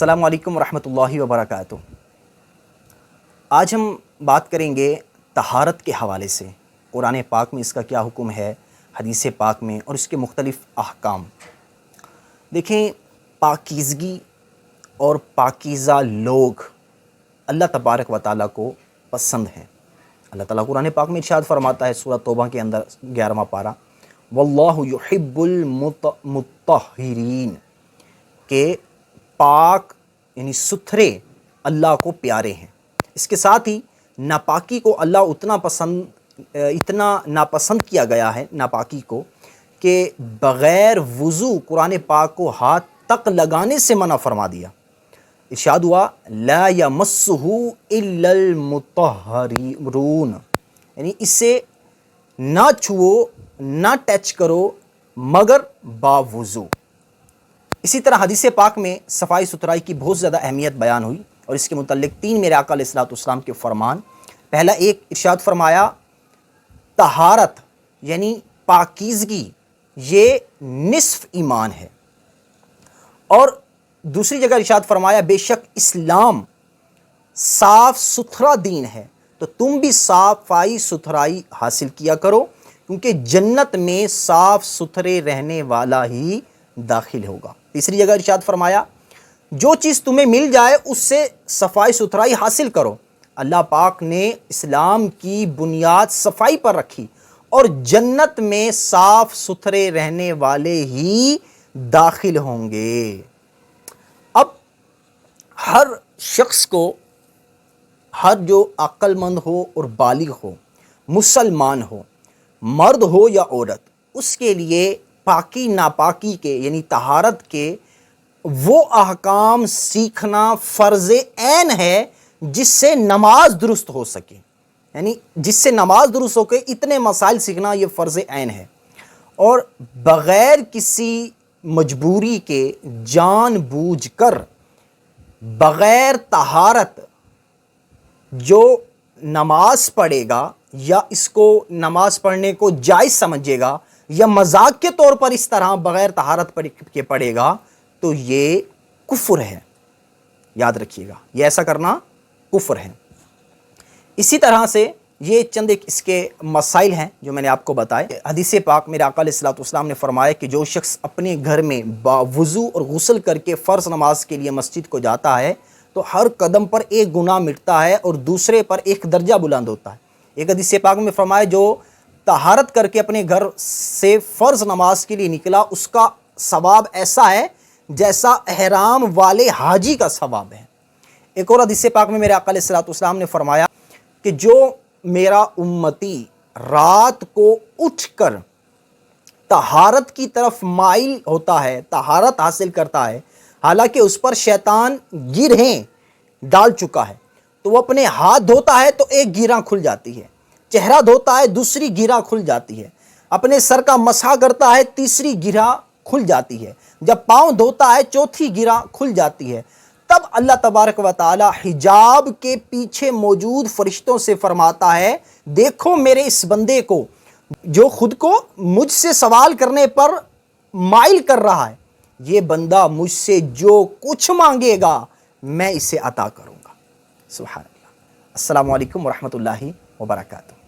السلام علیکم ورحمۃ اللہ وبرکاتہ۔ آج ہم بات کریں گے طہارت کے حوالے سے، قرآن پاک میں اس کا کیا حکم ہے، حدیث پاک میں، اور اس کے مختلف احکام۔ دیکھیں، پاکیزگی اور پاکیزہ لوگ اللہ تبارک و تعالیٰ کو پسند ہیں۔ اللہ تعالیٰ قرآن پاک میں ارشاد فرماتا ہے سورہ توبہ کے اندر 11واں پارہ، واللہ یحب المطہرین، کہ پاک یعنی ستھرے اللہ کو پیارے ہیں۔ اس کے ساتھ ہی ناپاکی کو اللہ اتنا ناپسند کیا گیا ہے، ناپاکی کو، کہ بغیر وضو قرآن پاک کو ہاتھ تک لگانے سے منع فرما دیا۔ ارشاد ہوا لا یمسہ الا المطہرون، یعنی اسے نہ چھوؤ، نہ ٹچ کرو مگر باوضو۔ اسی طرح حدیث پاک میں صفائی ستھرائی کی بہت زیادہ اہمیت بیان ہوئی، اور اس کے متعلق 3 میرے آقا علیہ الصلوۃ والسلام کے فرمان۔ پہلا ایک ارشاد فرمایا طہارت یعنی پاکیزگی یہ نصف ایمان ہے، اور دوسری جگہ ارشاد فرمایا بے شک اسلام صاف ستھرا دین ہے، تو تم بھی صفائی ستھرائی حاصل کیا کرو، کیونکہ جنت میں صاف ستھرے رہنے والا ہی داخل ہوگا۔ تیسری جگہ ارشاد فرمایا جو چیز تمہیں مل جائے اس سے صفائی ستھرائی حاصل کرو۔ اللہ پاک نے اسلام کی بنیاد صفائی پر رکھی، اور جنت میں صاف ستھرے رہنے والے ہی داخل ہوں گے۔ اب ہر شخص کو، ہر جو عقل مند ہو اور بالغ ہو، مسلمان ہو، مرد ہو یا عورت، اس کے لیے پاکی ناپاکی کے یعنی طہارت کے وہ احکام سیکھنا فرض عین ہے جس سے نماز درست ہو سکے، یعنی جس سے نماز درست ہو کے اتنے مسائل سیکھنا یہ فرض عین ہے، اور بغیر کسی مجبوری کے جان بوجھ کر بغیر طہارت جو نماز پڑھے گا یا اس کو نماز پڑھنے کو جائز سمجھے گا یا مذاق کے طور پر اس طرح بغیر طہارت کے پڑھے گا تو یہ کفر ہے۔ یاد رکھیے گا، یہ ایسا کرنا کفر ہے۔ اسی طرح سے یہ چند ایک اس کے مسائل ہیں جو میں نے آپ کو بتائے۔ حدیث پاک میرے آقا علیہ الصلوۃ والسلام نے فرمایا کہ جو شخص اپنے گھر میں باوضو اور غسل کر کے فرض نماز کے لیے مسجد کو جاتا ہے تو ہر قدم پر ایک گناہ مٹتا ہے اور دوسرے پر ایک درجہ بلند ہوتا ہے۔ ایک حدیث پاک میں فرمایا جو طہارت کر کے اپنے گھر سے فرض نماز کے لیے نکلا اس کا ثواب ایسا ہے جیسا احرام والے حاجی کا ثواب ہے۔ ایک اور حدیث پاک میں میرے آقا علیہ الصلوۃ والسلام نے فرمایا کہ جو میرا امتی رات کو اٹھ کر طہارت کی طرف مائل ہوتا ہے، طہارت حاصل کرتا ہے، حالانکہ اس پر شیطان گرہیں ڈال چکا ہے، تو وہ اپنے ہاتھ دھوتا ہے تو ایک گیرہ کھل جاتی ہے، چہرہ دھوتا ہے دوسری گیرہ کھل جاتی ہے، اپنے سر کا مسح کرتا ہے تیسری گیرہ کھل جاتی ہے، جب پاؤں دھوتا ہے چوتھی گیرہ کھل جاتی ہے، تب اللہ تبارک و تعالی حجاب کے پیچھے موجود فرشتوں سے فرماتا ہے دیکھو میرے اس بندے کو جو خود کو مجھ سے سوال کرنے پر مائل کر رہا ہے، یہ بندہ مجھ سے جو کچھ مانگے گا میں اسے عطا کروں گا۔ سبحان اللہ۔ السلام علیکم ورحمۃ اللہ وبرکاتہ۔